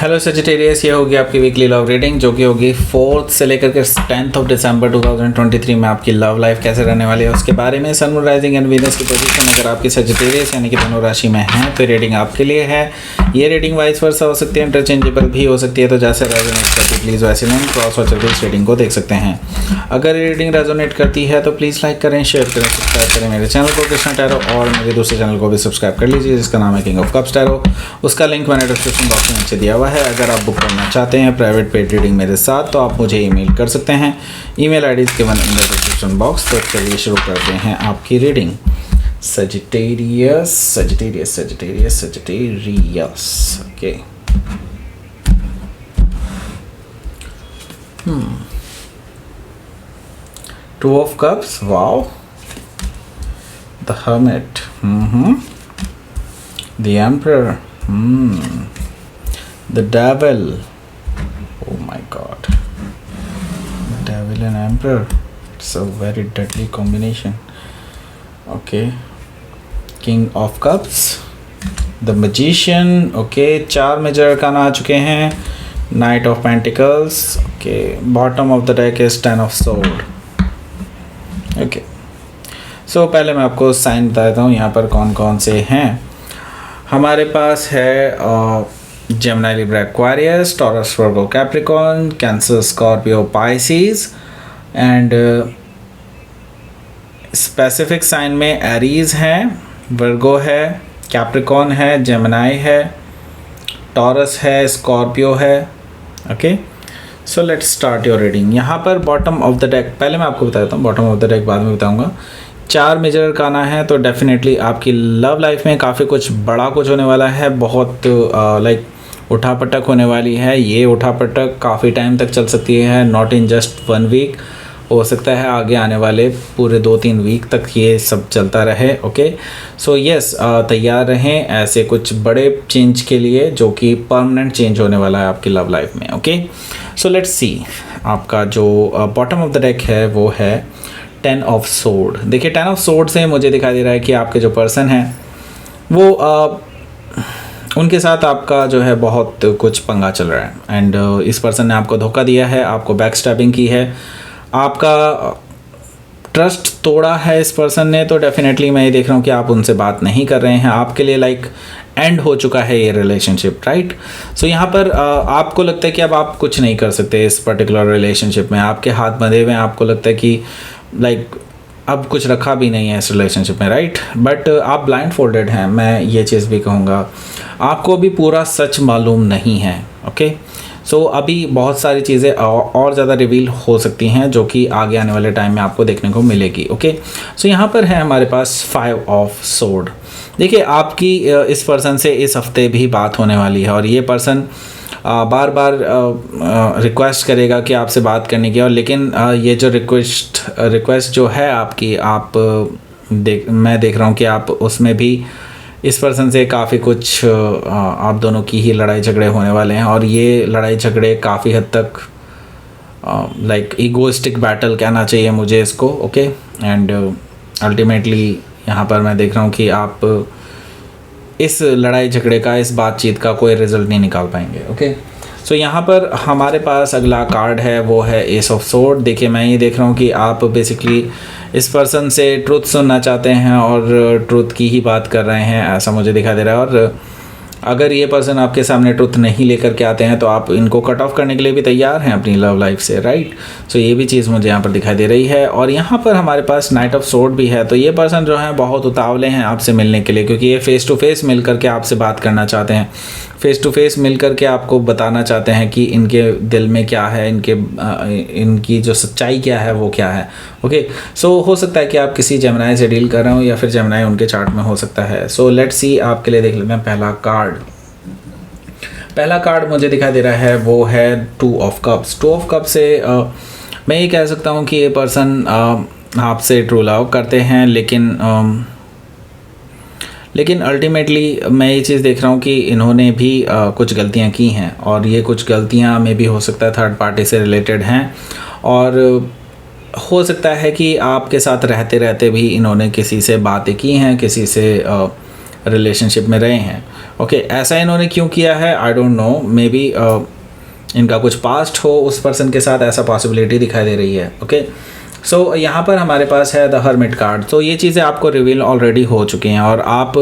Hello Sagittarius, ये होगी आपकी वीकली लव रीडिंग जो कि होगी 4th से लेकर के 10th ऑफ दिसंबर 2023 में आपकी लव लाइफ कैसे रहने वाली है उसके बारे में। सन, मून, राइजिंग एंड वीनस की पोजीशन अगर आपकी सजिटेरियस यानी कि धनु राशि में है तो रीडिंग आपके लिए है। ये रीडिंग वाइस वर्सा हो सकती है, इंटरचेंजेबल भी हो सकती है, तो जैसे रेजोनेट करती प्लीज़ वैसे नहीं क्रॉस वॉच करके इस रीडिंग को देख सकते हैं। अगर ये रीडिंग रेजोनेट करती है तो प्लीज़ लाइक करें, शेयर करें, सब्सक्राइब करें मेरे चैनल को कृष्णा टैरो, और मेरे दूसरे चैनल को भी सब्सक्राइब कर लीजिए जिसका नाम है किंग ऑफ कप्स टैरो। उसका लिंक मैंने डिस्क्रिप्शन बॉक्स में नीचे दिया हुआ है। अगर आप बुक करना चाहते हैं प्राइवेट पेड रीडिंग मेरे साथ तो आप मुझे ईमेल कर सकते हैं। Email ID given in the description box. तो चलिए शुरू करते हैं आपकी reading. Sagittarius Sagittarius Sagittarius Sagittarius okay. Two of cups, wow, the hermit, the emperor, the devil, oh my god, devil and emperor, it's a very deadly combination. Okay, king of cups, the magician, okay, 4 major arcana आ चुके हैं, knight of pentacles, okay, bottom of the deck is 10 of sword. Okay, so पहले मैं आपको sign बता देता हूँ यहाँ पर कौन कौन से हैं। हमारे पास है Gemini, Libra, Aquarius, Taurus, Virgo, Capricorn, Cancer, Scorpio, Pisces and specific sign में Aries है, Virgo है, Capricorn है, Gemini है, Taurus है, Scorpio है। Okay, so let's start your reading. यहाँ पर बॉटम ऑफ द डेक, पहले मैं आपको बता देता हूँ, बॉटम ऑफ द डेक बाद में बताऊँगा। 4 मेजर अरकाना है, तो डेफिनेटली आपकी लव लाइफ में काफ़ी कुछ बड़ा कुछ होने वाला है। बहुत लाइक उठापटक होने वाली है। ये उठापटक काफ़ी टाइम तक चल सकती है, नॉट इन जस्ट 1 वीक, हो सकता है आगे आने वाले पूरे 2-3 वीक तक ये सब चलता रहे। ओके, सो यस, तैयार रहें ऐसे कुछ बड़े चेंज के लिए जो कि परमानेंट चेंज होने वाला है आपकी लव लाइफ में। ओके, सो लेट्स सी, आपका जो बॉटम ऑफ द डेक है वो है 10 ऑफ सोर्ड। देखिए 10 ऑफ सोर्ड से मुझे दिखाई दे रहा है कि आपके जो पर्सन हैं वो उनके साथ आपका जो है बहुत कुछ पंगा चल रहा है एंड इस पर्सन ने आपको धोखा दिया है, आपको बैक स्टैबिंग की है, आपका ट्रस्ट तोड़ा है इस पर्सन ने। तो डेफिनेटली मैं ये देख रहा हूँ कि आप उनसे बात नहीं कर रहे हैं, आपके लिए लाइक एंड हो चुका है ये रिलेशनशिप, राइट। सो यहाँ पर आपको लगता है कि अब आप कुछ नहीं कर सकते इस पर्टिकुलर रिलेशनशिप में, आपके हाथ बंधे हुए हैं, आपको लगता है कि लाइक अब कुछ रखा भी नहीं है इस रिलेशनशिप में, राइट। बट आप ब्लाइंड फोल्डेड हैं, मैं ये चीज़ भी कहूँगा। आपको भी पूरा सच मालूम नहीं है। ओके, सो अभी बहुत सारी चीज़ें और ज़्यादा रिवील हो सकती हैं जो कि आगे आने वाले टाइम में आपको देखने को मिलेगी। ओके, सो यहाँ पर है हमारे पास 5 ऑफ सोर्ड। देखिए आपकी इस पर्सन से इस हफ्ते भी बात होने वाली है और ये पर्सन बार बार रिक्वेस्ट करेगा कि आपसे बात करने की, और लेकिन ये जो रिक्वेस्ट जो है आपकी, मैं देख रहा हूँ कि आप उसमें भी इस पर्सन से काफ़ी कुछ आप दोनों की ही लड़ाई झगड़े होने वाले हैं और ये लड़ाई झगड़े काफ़ी हद तक लाइक ईगोइस्टिक बैटल कहना चाहिए मुझे इसको। ओके, एंड अल्टीमेटली यहाँ पर मैं देख रहा हूँ कि आप इस लड़ाई झगड़े का, इस बातचीत का कोई रिजल्ट नहीं निकाल पाएंगे। ओके, सो यहाँ पर हमारे पास अगला कार्ड है वो है एस ऑफ सोर्ड। देखिए मैं ये देख रहा हूँ कि आप बेसिकली इस पर्सन से ट्रुथ सुनना चाहते हैं और ट्रुथ की ही बात कर रहे हैं, ऐसा मुझे दिखाई दे रहा है। और अगर ये पर्सन आपके सामने ट्रुथ नहीं लेकर के आते हैं तो आप इनको कट ऑफ करने के लिए भी तैयार हैं अपनी लव लाइफ से, राइट। सो ये भी चीज़ मुझे यहाँ पर दिखाई दे रही है। और यहाँ पर हमारे पास नाइट ऑफ सोर्ड भी है, तो ये पर्सन जो है बहुत उतावले हैं आपसे मिलने के लिए, क्योंकि ये फेस टू फेस मिल करके आपसे बात करना चाहते हैं, फेस टू फेस मिल करके आपको बताना चाहते हैं कि इनके दिल में क्या है, इनकी जो सच्चाई क्या है वो क्या है। ओके, सो हो सकता है कि आप किसी जेमिनी से डील कर रहे हो या फिर जेमिनी उनके चार्ट में हो सकता है। सो लेट्स सी, आपके लिए देख लेते हैं पहला कार्ड। पहला कार्ड मुझे दिखाई दे रहा है वो है 2 ऑफ कप्स। 2 ऑफ कप से मैं ये कह सकता हूँ कि ये पर्सन आपसे ट्रू लव करते हैं, लेकिन अल्टीमेटली मैं ये चीज़ देख रहा हूँ कि इन्होंने भी कुछ गलतियाँ की हैं और ये कुछ गलतियाँ में भी हो सकता है थर्ड पार्टी से रिलेटेड हैं, और हो सकता है कि आपके साथ रहते रहते भी इन्होंने किसी से बातें की हैं, किसी से रिलेशनशिप में रहे हैं। ओके ऐसा इन्होंने क्यों किया है I don't know, may be इनका कुछ पास्ट हो उस पर्सन के साथ, ऐसा पॉसिबिलिटी दिखाई दे रही है। ओके सो यहाँ पर हमारे पास है द हर्मिट कार्ड। तो ये चीज़ें आपको रिवील ऑलरेडी हो चुकी हैं और आप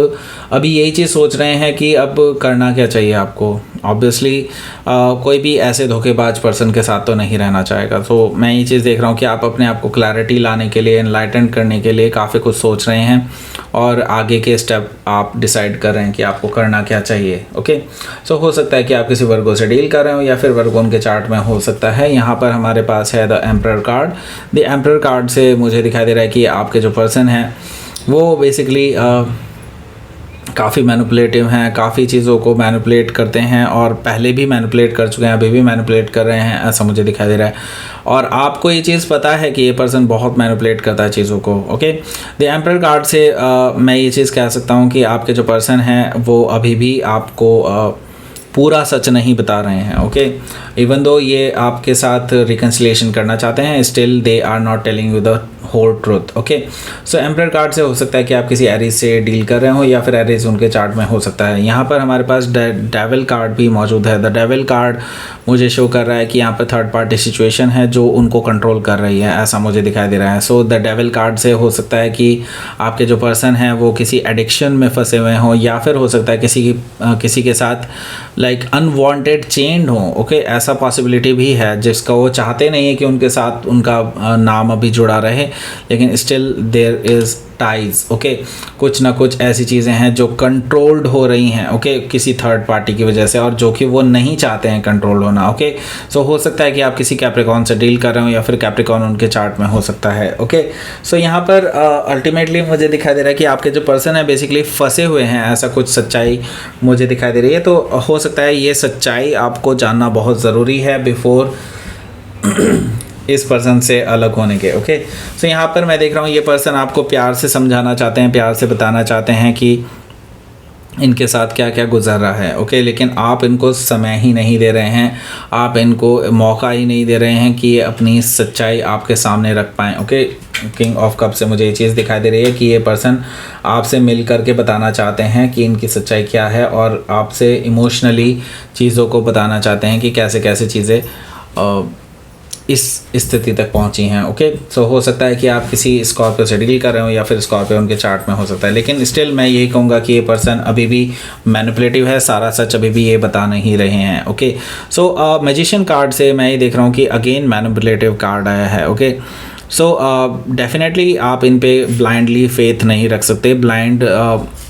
अभी यही चीज़ सोच रहे हैं कि अब करना क्या चाहिए आपको। ऑब्वियसली कोई भी ऐसे धोखेबाज पर्सन के साथ तो नहीं रहना चाहेगा। तो मैं ये चीज़ देख रहा हूँ कि आप अपने आप को क्लैरिटी लाने के लिए, एनलाइटन करने के लिए काफ़ी कुछ सोच रहे हैं और आगे के स्टेप आप डिसाइड कर रहे हैं कि आपको करना क्या चाहिए। ओके सो हो सकता है कि आप किसी वर्गो से डील कर रहे हो या फिर वर्गो उनके चार्ट में हो सकता है। यहाँ पर हमारे पास है the emperor card. The emperor card से मुझे दिखाई दे रहा है कि आपके जो पर्सन हैं वो बेसिकली काफ़ी मैनिपुलेटिव हैं, काफ़ी चीज़ों को मैनिपुलेट करते हैं और पहले भी मैनिपुलेट कर चुके हैं, अभी भी मैनिपुलेट कर रहे हैं, ऐसा मुझे दिखाई दे रहा है। और आपको ये चीज़ पता है कि ये पर्सन बहुत मैनिपुलेट करता है चीज़ों को। ओके द एम्परर कार्ड से मैं ये चीज़ कह सकता हूँ कि आपके जो पर्सन हैं वो अभी भी आपको पूरा सच नहीं बता रहे हैं। ओके इवन दो ये आपके साथ रिकन्सिलिएशन करना चाहते हैं, still they are not telling you the whole truth. Okay so emperor card से हो सकता है कि आप किसी एरीज से डील कर रहे हो या फिर एरीज उनके चार्ट में हो सकता है। यहाँ पर हमारे पास डेविल कार्ड भी मौजूद है। द डेविल कार्ड मुझे शो कर रहा है कि यहाँ पर थर्ड पार्टी सिचुएशन है जो उनको कंट्रोल कर रही है, ऐसा मुझे दिखाई दे रहा है। सो द डेविल कार्ड से हो सकता है कि आपके जो पर्सन हैं वो किसी एडिक्शन में फंसे हुए हों या फिर हो सकता है किसी के साथ लाइक अनवांटेड चेंड हो। ओके ऐसा पॉसिबिलिटी भी है जिसका वो चाहते नहीं है कि उनके साथ उनका नाम अभी जुड़ा रहे, लेकिन still there is ties. Okay कुछ ना कुछ ऐसी चीज़ें हैं जो कंट्रोल्ड हो रही हैं ओके किसी थर्ड पार्टी की वजह से, और जो कि वो नहीं चाहते हैं कंट्रोल होना। ओके सो हो सकता है कि आप किसी कैप्रिकॉन से डील कर रहे हो या फिर कैप्रिकॉन उनके चार्ट में हो सकता है। ओके सो यहाँ पर अल्टीमेटली मुझे दिखाई दे रहा है कि आपके जो पर्सन है बेसिकली फंसे हुए हैं, ऐसा कुछ सच्चाई मुझे दिखाई दे रही है। तो हो सकता है ये सच्चाई आपको जानना बहुत ज़रूरी है बिफोर इस पर्सन से अलग होने के। ओके सो यहाँ पर मैं देख रहा हूँ ये पर्सन आपको प्यार से समझाना चाहते हैं, प्यार से बताना चाहते हैं कि इनके साथ क्या क्या गुजर रहा है। ओके लेकिन आप इनको समय ही नहीं दे रहे हैं, आप इनको मौका ही नहीं दे रहे हैं कि ये अपनी सच्चाई आपके सामने रख पाएँ। ओके किंग ऑफ कप से मुझे ये चीज़ दिखाई दे रही है कि ये पर्सन आपसे मिल करके बताना चाहते हैं कि इनकी सच्चाई क्या है और आपसे इमोशनली चीज़ों को बताना चाहते हैं कि कैसे कैसे चीज़ें इस स्थिति तक पहुंची हैं। ओके सो हो सकता है कि आप किसी स्कॉर्पियो से डील कर रहे हो या फिर स्कॉर्पियो उनके चार्ट में हो सकता है, लेकिन स्टिल मैं यही कहूँगा कि ये पर्सन अभी भी मैनिपुलेटिव है, सारा सच अभी भी ये बता नहीं रहे हैं। ओके सो मैजिशियन कार्ड से मैं ये देख रहा हूँ कि अगेन मैनिपुलेटिव कार्ड आया है। ओके सो डेफिनेटली आप इन पे ब्लाइंडली फेथ नहीं रख सकते, ब्लाइंड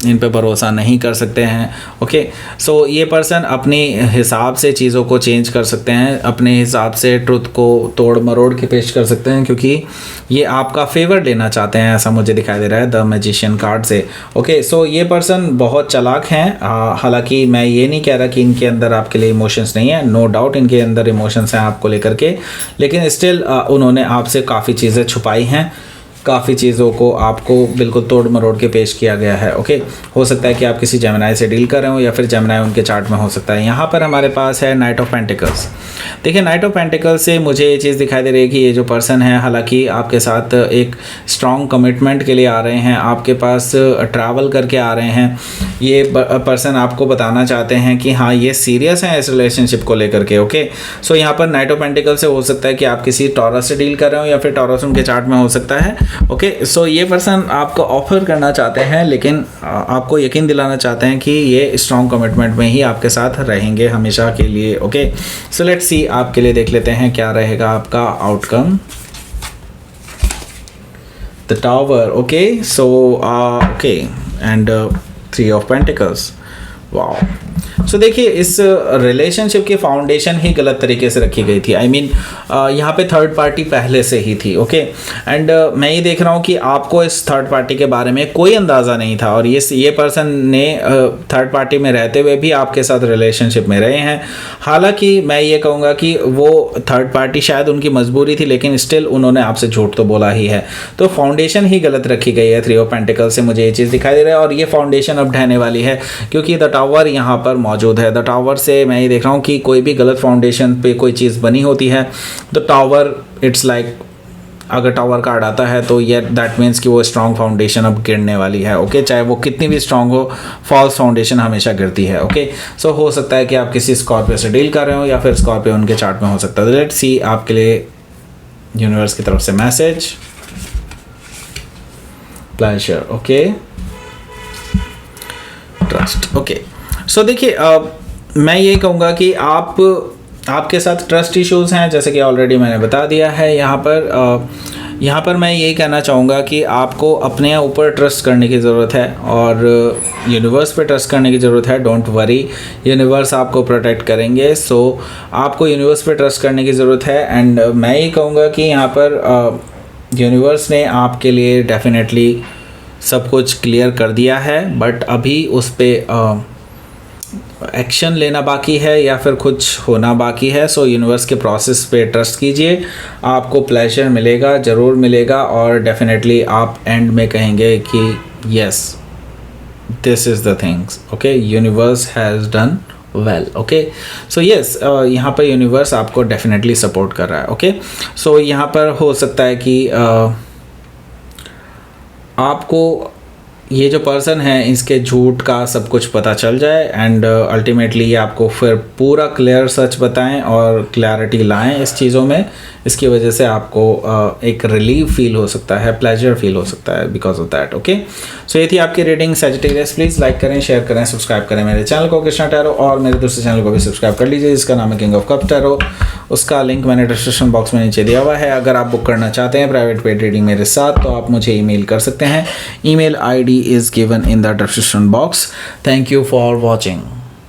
इन पे भरोसा नहीं कर सकते हैं। ओके सो ये पर्सन अपने हिसाब से चीज़ों को चेंज कर सकते हैं, अपने हिसाब से ट्रुथ को तोड़ मरोड़ के पेश कर सकते हैं क्योंकि ये आपका फेवर लेना चाहते हैं, ऐसा मुझे दिखाई दे रहा है द मैजिशियन कार्ड से। ओके सो ये पर्सन बहुत चालाक हैं, हालांकि मैं ये नहीं कह रहा कि इनके अंदर आपके लिए इमोशंस नहीं है, नो डाउट इनके अंदर इमोशंस हैं आपको लेकर के, लेकिन स्टिल उन्होंने आपसे काफ़ी चीज़ें छुपाई हैं, काफ़ी चीज़ों को आपको बिल्कुल तोड़ मरोड़ के पेश किया गया है। ओके हो सकता है कि आप किसी जेमिनाई से डील कर रहे हो या फिर जेमिनाई उनके चार्ट में हो सकता है। यहाँ पर हमारे पास है नाइट ऑफ पेंटिकल्स। देखिए नाइट ऑफ पेंटिकल्स से मुझे ये चीज़ दिखाई दे रही है कि ये जो पर्सन है हालांकि आपके साथ एक स्ट्रॉन्ग कमिटमेंट के लिए आ रहे हैं, आपके पास ट्रैवल करके आ रहे हैं, ये पर्सन आपको बताना चाहते हैं कि हाँ ये सीरियस हैं इस रिलेशनशिप को लेकर के। ओके सो यहाँ पर नाइट ऑफ पेंटिकल्स से हो सकता है कि आप किसी टॉरस से डील कर रहे हो या फिर टॉरस उनके चार्ट में हो सकता है। ओके सो ये पर्सन आपको ऑफर करना चाहते हैं, लेकिन आपको यकीन दिलाना चाहते हैं कि ये स्ट्रॉन्ग कमिटमेंट में ही आपके साथ रहेंगे हमेशा के लिए। ओके सो लेट्स सी आपके लिए देख लेते हैं क्या रहेगा आपका outcome. The tower. Okay so okay and 3 of pentacles. Wow so देखिए इस रिलेशनशिप की फाउंडेशन ही गलत तरीके से रखी गई थी। आई मीन यहाँ पे थर्ड पार्टी पहले से ही थी। ओके एंड मैं ये देख रहा हूँ कि आपको इस थर्ड पार्टी के बारे में कोई अंदाज़ा नहीं था और ये पर्सन ने थर्ड पार्टी में रहते हुए भी आपके साथ रिलेशनशिप में रहे हैं। हालांकि मैं ये कहूँगा कि वो थर्ड पार्टी शायद उनकी मजबूरी थी, लेकिन स्टिल उन्होंने आपसे झूठ तो बोला ही है, तो फाउंडेशन ही गलत रखी गई है 3 ऑफ पेंटिकल से, मुझे ये चीज़ दिखाई दे रहा है। और ये फाउंडेशन अब ढहने वाली है क्योंकि द टावर यहाँ पर मौजूद है। द टावर से मैं ये देख रहा हूँ कि कोई भी गलत फाउंडेशन पे कोई चीज़ बनी होती है, द टावर इट्स लाइक अगर टावर कार्ड आता है तो ये दैट मीन्स कि वो स्ट्रॉन्ग फाउंडेशन अब गिरने वाली है। ओके, चाहे वो कितनी भी स्ट्रॉन्ग हो, फॉल्स फाउंडेशन हमेशा गिरती है। ओके, सो हो सकता है कि आप किसी स्कॉर्पियो से डील कर रहे हो या फिर स्कॉर्पियो उनके चार्ट में हो सकता है। लेट्स सी आपके लिए यूनिवर्स की तरफ से message. Pleasure, okay, trust. Okay, so देखिए मैं ये कहूँगा कि आपके साथ ट्रस्ट इश्यूज़ हैं, जैसे कि ऑलरेडी मैंने बता दिया है। यहाँ पर मैं ये कहना चाहूँगा कि आपको अपने ऊपर ट्रस्ट करने की ज़रूरत है और यूनिवर्स पे ट्रस्ट करने की ज़रूरत है। डोंट वरी, यूनिवर्स आपको प्रोटेक्ट करेंगे। सो आपको यूनिवर्स पे ट्रस्ट करने की ज़रूरत है। एंड मैं ये कहूँगा कि यहाँ पर यूनिवर्स ने आपके लिए डेफिनेटली सब कुछ क्लियर कर दिया है, बट अभी उस पर एक्शन लेना बाकी है या फिर कुछ होना बाकी है। सो यूनिवर्स के प्रोसेस पे ट्रस्ट कीजिए, आपको प्लेजर मिलेगा, ज़रूर मिलेगा और डेफिनेटली आप एंड में कहेंगे कि yes, this is the things. Okay, universe has done well. Okay, so yes, यहाँ पर यूनिवर्स आपको डेफिनेटली सपोर्ट कर रहा है। ओके, सो यहाँ पर हो सकता है कि आपको ये जो पर्सन है इसके झूठ का सब कुछ पता चल जाए एंड अल्टीमेटली ये आपको फिर पूरा क्लियर सच बताएं और क्लैरिटी लाएं इस चीज़ों में। इसकी वजह से आपको एक रिलीफ फील हो सकता है, प्लेजर फील हो सकता है बिकॉज ऑफ दैट। ओके, सो ये थी आपकी रीडिंग सजिटेरियस। प्लीज़ लाइक करें, शेयर करें, सब्सक्राइब करें मेरे चैनल को कृष्णा टैरो, और मेरे दूसरे चैनल को भी सब्सक्राइब कर लीजिए जिसका नाम है किंग ऑफ कप्स टैरो। उसका लिंक मैंने डिस्क्रिप्शन बॉक्स में नीचे दिया हुआ है। अगर आप बुक करना चाहते हैं प्राइवेट पेड रीडिंग मेरे साथ तो आप मुझे ईमेल कर सकते हैं। Email ID is given in the description box. Thank you for watching.